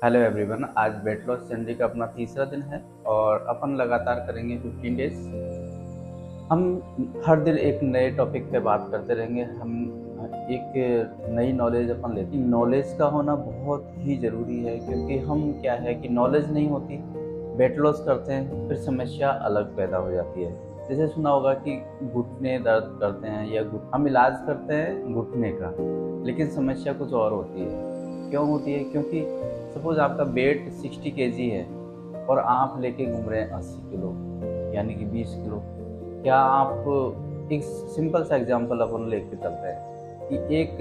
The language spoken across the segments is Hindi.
हेलो एवरीवन, आज वेट लॉस जर्नी का अपना तीसरा दिन है और अपन लगातार करेंगे 15 डेज। हम हर दिन एक नए टॉपिक पे बात करते रहेंगे। हम एक नई नॉलेज अपन लेते हैं। नॉलेज का होना बहुत ही ज़रूरी है, क्योंकि हम क्या है कि नॉलेज नहीं होती, वेट लॉस करते हैं, फिर समस्या अलग पैदा हो जाती है। जैसे सुना होगा कि घुटने दर्द करते हैं या हम इलाज करते हैं घुटने का, लेकिन समस्या कुछ और होती है। क्यों होती है? क्योंकि सपोज आपका वेट 60 केजी है और आप लेके घूम रहे हैं 80 किलो, यानी कि 20 किलो। क्या आप एक सिंपल सा एग्जांपल अपन लेके चलते हैं कि एक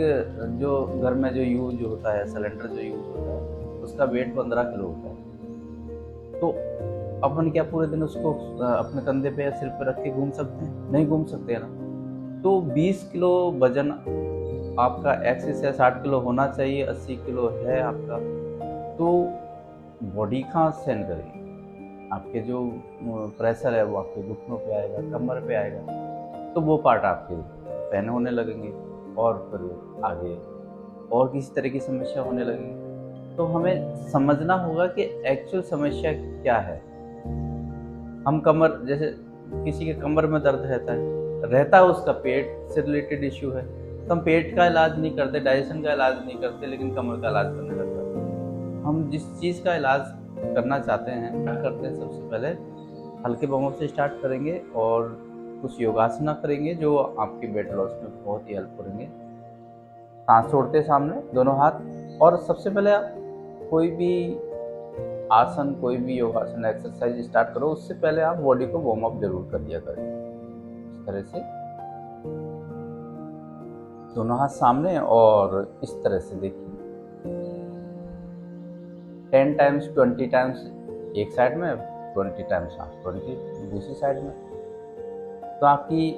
जो घर में जो यूज होता है, सिलेंडर जो यूज होता है, उसका वेट 15 किलो होता है। तो अपन क्या पूरे दिन उसको अपने कंधे पे या सिर पे रख के घूम सकते हैं? नहीं घूम सकते हैं ना। तो 20 किलो वजन आपका एक्सेस है, 60 किलो होना चाहिए, 80 किलो है आपका, तो बॉडी कहाँ सहन करेगी? आपके जो प्रेशर है वो आपके घुटनों पे आएगा, कमर पे आएगा, तो वो पार्ट आपके पेन होने लगेंगे और फिर आगे और किसी तरह की समस्या होने लगेगी। तो हमें समझना होगा कि एक्चुअल समस्या क्या है। हम कमर, जैसे किसी के कमर में दर्द रहता है उसका पेट से रिलेटेड इश्यू है, तो हम पेट का इलाज नहीं करते, डाइजेशन का इलाज नहीं करते, लेकिन कमर का इलाज करने लग जाते हैं। हम जिस चीज़ का इलाज करना चाहते हैं क्या करते हैं? सबसे पहले हल्के बमों से स्टार्ट करेंगे और कुछ योगासना करेंगे जो आपके वेट लॉस में बहुत ही हेल्प करेंगे। सांस छोड़ते सामने दोनों हाथ, और सबसे पहले आप कोई भी आसन, कोई भी योगासन एक्सरसाइज स्टार्ट करो, उससे पहले आप बॉडी को वार्म अप जरूर कर दिया करें। इस तरह से दोनों हाथ सामने और इस तरह से देखिए 10 टाइम्स 20 टाइम्स एक साइड में, 20 टाइम्स 20 दूसरी साइड में। तो आपकी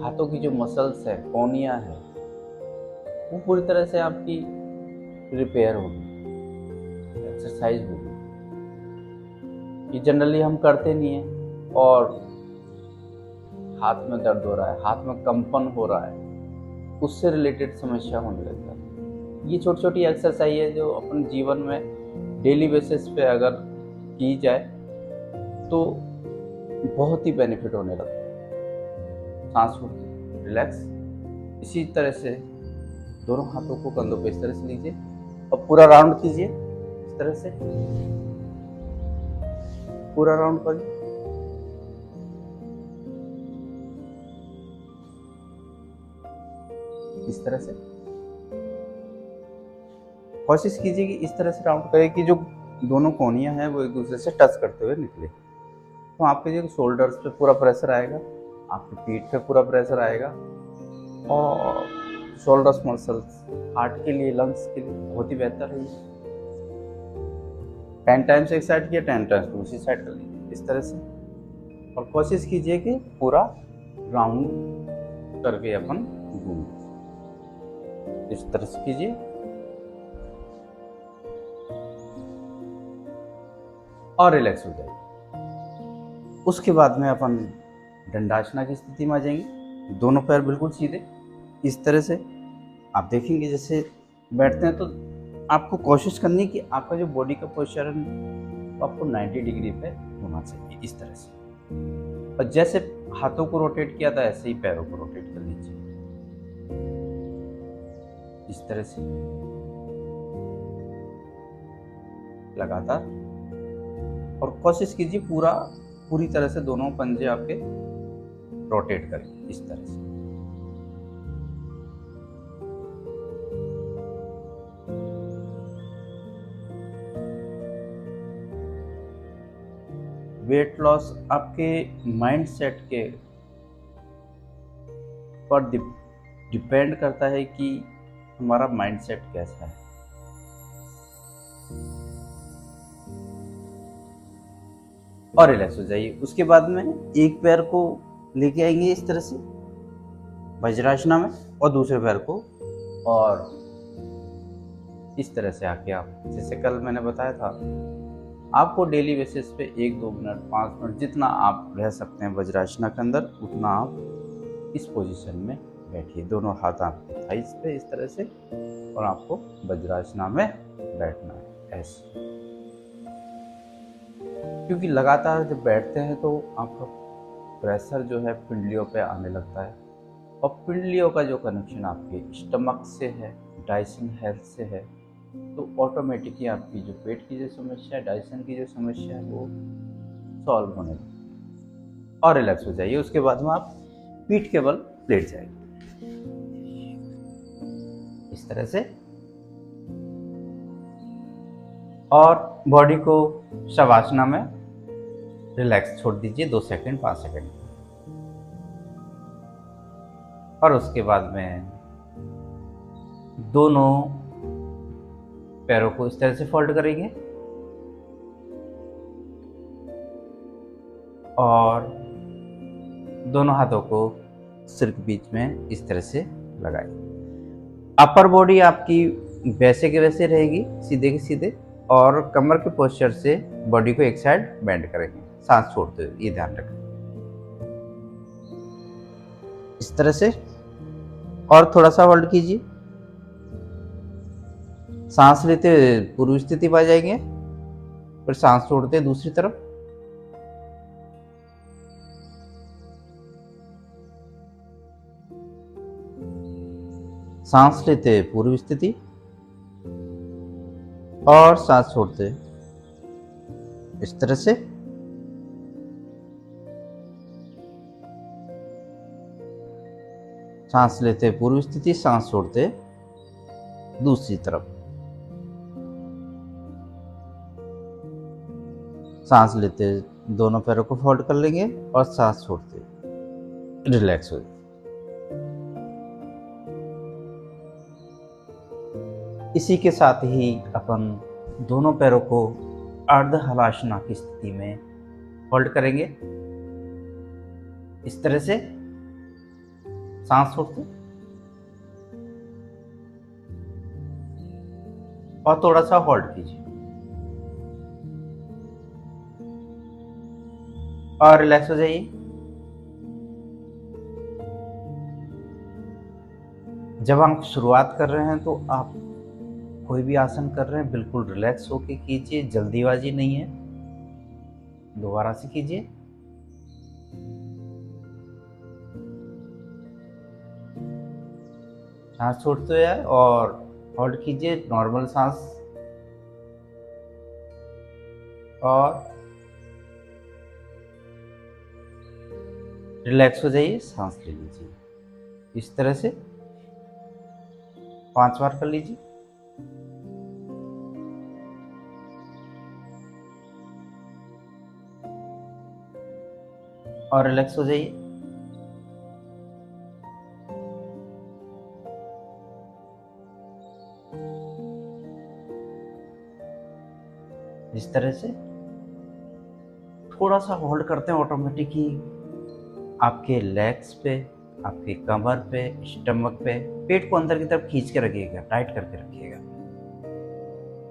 हाथों की जो मसल्स है, कोनिया है, वो पूरी तरह से आपकी रिपेयर होगी, एक्सरसाइज होगी। ये जनरली हम करते नहीं है और हाथ में दर्द हो रहा है, हाथ में कंपन हो रहा है, उससे रिलेटेड समस्या होने लग जाती है। ये छोटी छोटी एक्सरसाइज है जो अपन जीवन में डेली बेसिस पे अगर की जाए तो बहुत ही बेनिफिट होने लगता है। सांस छोड़िए, रिलैक्स। इसी तरह से दोनों हाथों को कंधों पे इस तरह से लीजिए और पूरा राउंड कीजिए। इस तरह से पूरा राउंड करिए। इस तरह से कोशिश कीजिए कि इस तरह से राउंड करें कि जो दोनों कोनियां हैं वो एक दूसरे से टच करते हुए निकले। तो आपके जो शोल्डर्स पे पूरा प्रेशर आएगा, आपकी पीठ पे पूरा प्रेशर आएगा, और शोल्डर्स मसल्स हार्ट के लिए, लंग्स के लिए बहुत ही बेहतर है। 10 टाइम्स एक साइड किया, 10 टाइम्स दूसरी साइड कर लीजिए इस तरह से, और कोशिश कीजिए कि पूरा राउंड करके अपन घूम, इस तरह से कीजिए और रिलैक्स हो जाइए। उसके बाद में अपन दंडासना की स्थिति में आ जाएंगे। दोनों पैर बिल्कुल सीधे इस तरह से। आप देखेंगे जैसे बैठते हैं तो आपको कोशिश करनी है कि आपका जो बॉडी का पोस्चर है वो आपको 90 डिग्री पे होना चाहिए, इस तरह से। और जैसे हाथों को रोटेट किया था ऐसे ही पैरों को रोटेट कर लीजिए, इस तरह से लगातार। और कोशिश कीजिए पूरी तरह से दोनों पंजे आपके रोटेट करें, इस तरह से। वेट लॉस आपके माइंड सेट के पर डिपेंड करता है कि हमारा माइंड सेट कैसा है। और रिलैक्स हो जाइए। उसके बाद में एक पैर को लेके आएंगे इस तरह से वज्रासना में, और दूसरे पैर को और इस तरह से आके आप, जैसे कल मैंने बताया था, आपको डेली बेसिस पे 1-2 मिनट, 5 मिनट, जितना आप रह सकते हैं वज्रासना के अंदर, उतना आप इस पोजीशन में बैठिए। दोनों हाथ आपके थाइस पे इस तरह से, और आपको वज्रासना में बैठना है। ऐसे, क्योंकि लगातार जब बैठते हैं तो आपका प्रेशर जो है पिंडलियों पे आने लगता है, और पिंडलियों का जो कनेक्शन आपके स्टमक से है, डाइजेशन हेल्थ से है, तो ऑटोमेटिकली आपकी जो पेट की जो समस्या है, डाइजेशन की जो समस्या है, वो सॉल्व होने लगती है। और रिलैक्स हो जाइए। उसके बाद में आप पीठ के बल लेट जाएंगे इस तरह से, और बॉडी को शवासना में रिलैक्स छोड़ दीजिए 2 सेकंड 5 सेकंड, और उसके बाद में दोनों पैरों को इस तरह से फोल्ड करेंगे और दोनों हाथों को सिर के बीच में इस तरह से लगाएंगे। अपर बॉडी आपकी वैसे के वैसे रहेगी, सीधे के सीधे, और कमर के पोस्चर से बॉडी को एक साइड बेंड करेंगे सांस छोड़ते हुए, ये ध्यान रखें इस तरह से। और थोड़ा सा होल्ड कीजिए, सांस लेते हुए पूर्व स्थिति पा जाएंगे, फिर सांस छोड़ते दूसरी तरफ, सांस लेते पूर्व स्थिति और सांस छोड़ते इस तरह से। सांस लेते पूर्व स्थिति, सांस छोड़ते दूसरी तरफ, सांस लेते दोनों पैरों को फोल्ड कर लेंगे और सांस छोड़ते रिलैक्स हो जाए। इसी के साथ ही अपन दोनों पैरों को अर्ध हलासना की स्थिति में होल्ड करेंगे इस तरह से, सांस छोड़ते और थोड़ा सा होल्ड कीजिए और रिलैक्स हो जाइए। जब हम शुरुआत कर रहे हैं तो आप कोई भी आसन कर रहे हैं बिल्कुल रिलैक्स होके कीजिए, जल्दीबाजी नहीं है। दोबारा से कीजिए, सांस छोड़ते हुए और होल्ड कीजिए, नॉर्मल सांस, और रिलैक्स हो जाइए, सांस ले लीजिए इस तरह से 5 बार कर लीजिए। और रिलैक्स हो जाइए। इस तरह से थोड़ा सा होल्ड करते हैं, ऑटोमेटिकली आपके लेग्स पे, आपके कमर पे, स्टमक पे, पेट को अंदर की तरफ खींच के रखिएगा, टाइट करके रखिएगा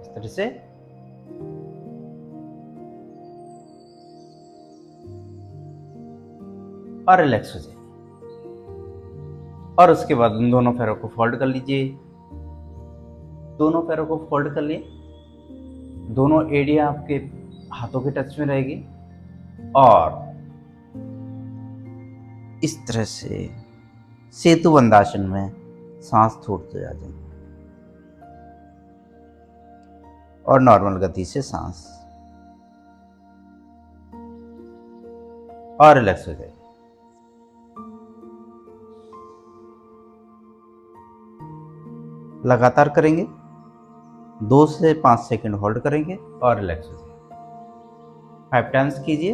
इस तरह से। और रिलैक्स हो जाइए। और उसके बाद उन दोनों पैरों को फोल्ड कर लीजिए। दोनों पैरों को फोल्ड कर लिए, दोनों एड़ियां आपके हाथों के टच में रहेगी, और इस तरह से सेतु बंदासन में सांस छोड़ते आ जाएंगे और नॉर्मल गति से सांस, और रिलैक्स हो जाएगी। लगातार करेंगे, 2 से 5 सेकंड होल्ड करेंगे और रिलैक्स हो जाएंगे। 5 टाइम्स कीजिए।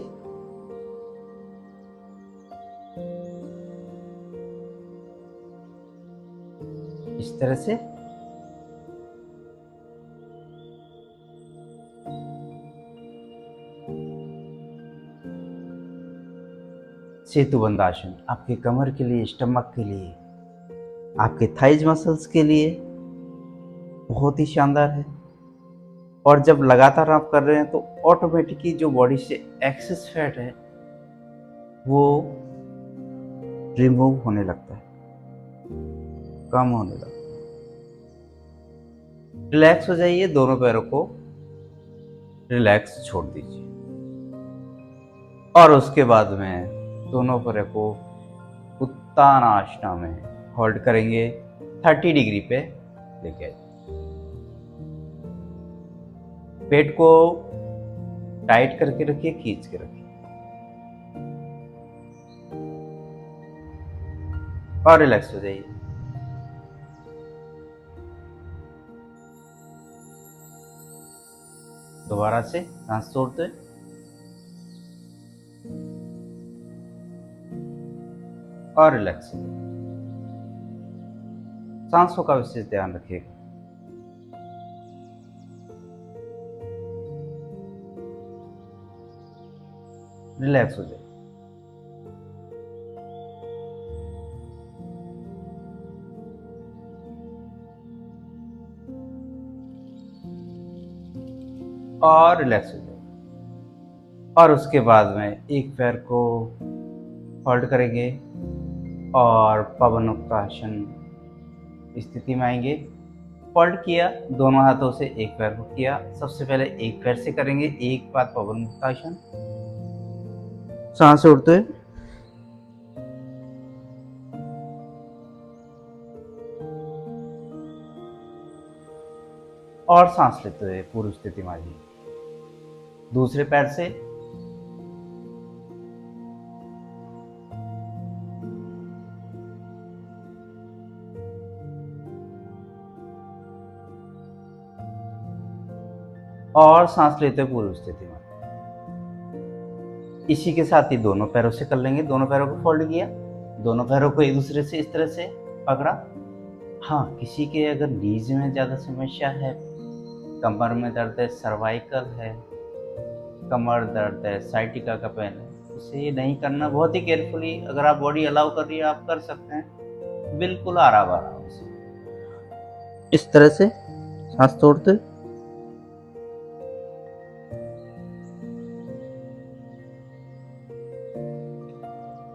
इस तरह से सेतु बंदासन आपके कमर के लिए, स्टमक के लिए, आपके थाइज मसल्स के लिए बहुत ही शानदार है। और जब लगातार आप कर रहे हैं तो ऑटोमेटिकली जो बॉडी से एक्सेस फैट है वो रिमूव होने लगता है, कम होने लगता है। रिलैक्स हो जाइए, दोनों पैरों को रिलैक्स छोड़ दीजिए। और उसके बाद में दोनों पैरों को उत्तानासना में होल्ड करेंगे, 30 डिग्री पे लेके पेट को टाइट करके रखिए, खींच के रखिए और रिलैक्स हो जाइए। दोबारा से सांस छोड़ते और रिलैक्स हो जाइए। सांसों का विशेष ध्यान रखिएगा। रिलैक्स हो जाइए। और रिलैक्स हो जाइए। और उसके बाद में एक पैर को होल्ड करेंगे और पवनोत्तासन स्थिति में आएंगे। फोल्ड किया, दोनों हाथों से एक पैर को किया। सबसे पहले एक पैर से करेंगे, एक बार पवनोत्तासन, सांस उड़ते और सांस लेते हुए पूर्व स्थिति में आइए। दूसरे पैर से और सांस लेते हुए पूर्व स्थिति में। इसी के साथ ही दोनों पैरों से कर लेंगे। दोनों पैरों को फोल्ड किया, दोनों पैरों को एक दूसरे से इस तरह से पकड़ा। हाँ, किसी के अगर नीज में ज़्यादा समस्या है, कमर में दर्द है, सर्वाइकल है, कमर दर्द है, साइटिका का पेन है, उसे ये नहीं करना। बहुत ही केयरफुली, अगर आप बॉडी अलाउ कर रही है आप कर सकते हैं, बिल्कुल आराम से इस तरह से सांस छोड़ते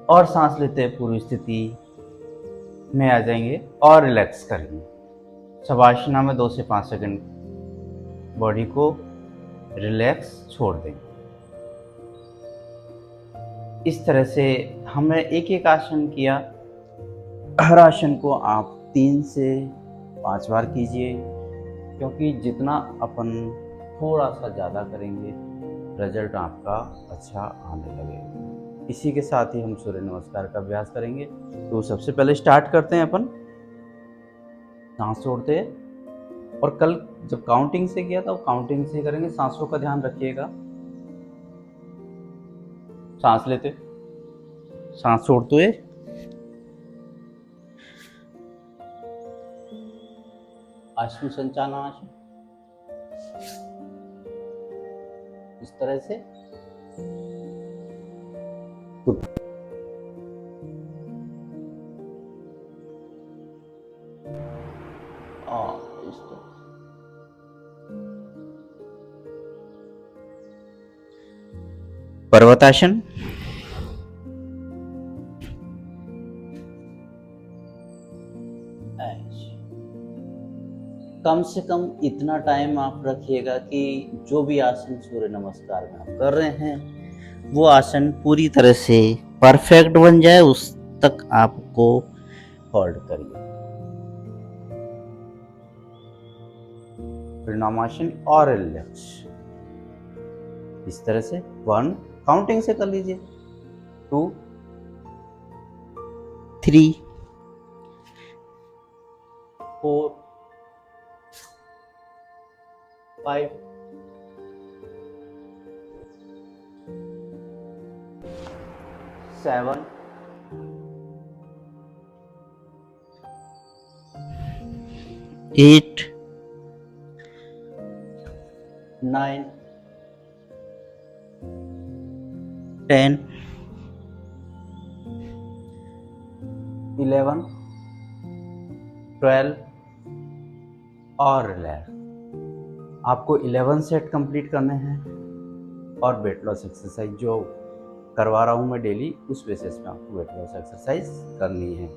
और सांस लेते पूरी स्थिति में आ जाएंगे और रिलैक्स करेंगे। शवासना में 2 से 5 सेकंड बॉडी को रिलैक्स छोड़ देंगे। इस तरह से हमने एक एक आसन किया। हर आसन को आप 3 से 5 बार कीजिए, क्योंकि जितना अपन थोड़ा सा ज़्यादा करेंगे रिजल्ट आपका अच्छा आने लगेगा। इसी के साथ ही हम सूर्य नमस्कार का अभ्यास करेंगे। तो सबसे पहले स्टार्ट करते हैं अपन, सांस छोड़ते हैं। और कल जब काउंटिंग से किया था वो काउंटिंग से करेंगे। सांसों का ध्यान रखिएगा। सांस लेते, सांस छोड़ते हुए, अश्वु संचालनासन, इस तरह से और इस तरह पर्वतासन, कम से कम इतना टाइम आप रखिएगा कि जो भी आसन सूर्य नमस्कार में आप कर रहे हैं वो आसन पूरी तरह से परफेक्ट बन जाए, उस तक आपको होल्ड करिए। परिणामासन और रिलैक्स इस तरह से 1 काउंटिंग से कर लीजिए, 2 3 4 5 7 8 9 10 11 12 और रिलैक्स। आपको 11 सेट कंप्लीट करने हैं और वेट लॉस एक्सरसाइज जो करवा रहा हूँ मैं डेली, उस बेसिस पे आपको वेट लॉस एक्सरसाइज करनी है।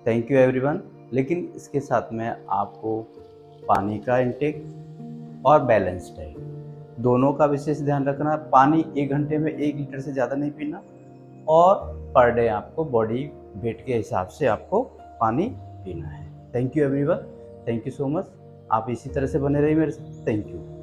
Thank you everyone. लेकिन इसके साथ में आपको पानी का इंटेक और बैलेंस डाइट दोनों का विशेष ध्यान रखना। पानी 1 घंटे में 1 लीटर से ज़्यादा नहीं पीना, और पर डे आपको बॉडी वेट के हिसाब से आपको पानी पीना है। Thank you everyone, thank you so much. आप इसी तरह से बने रहिए मेरे साथ। Thank you.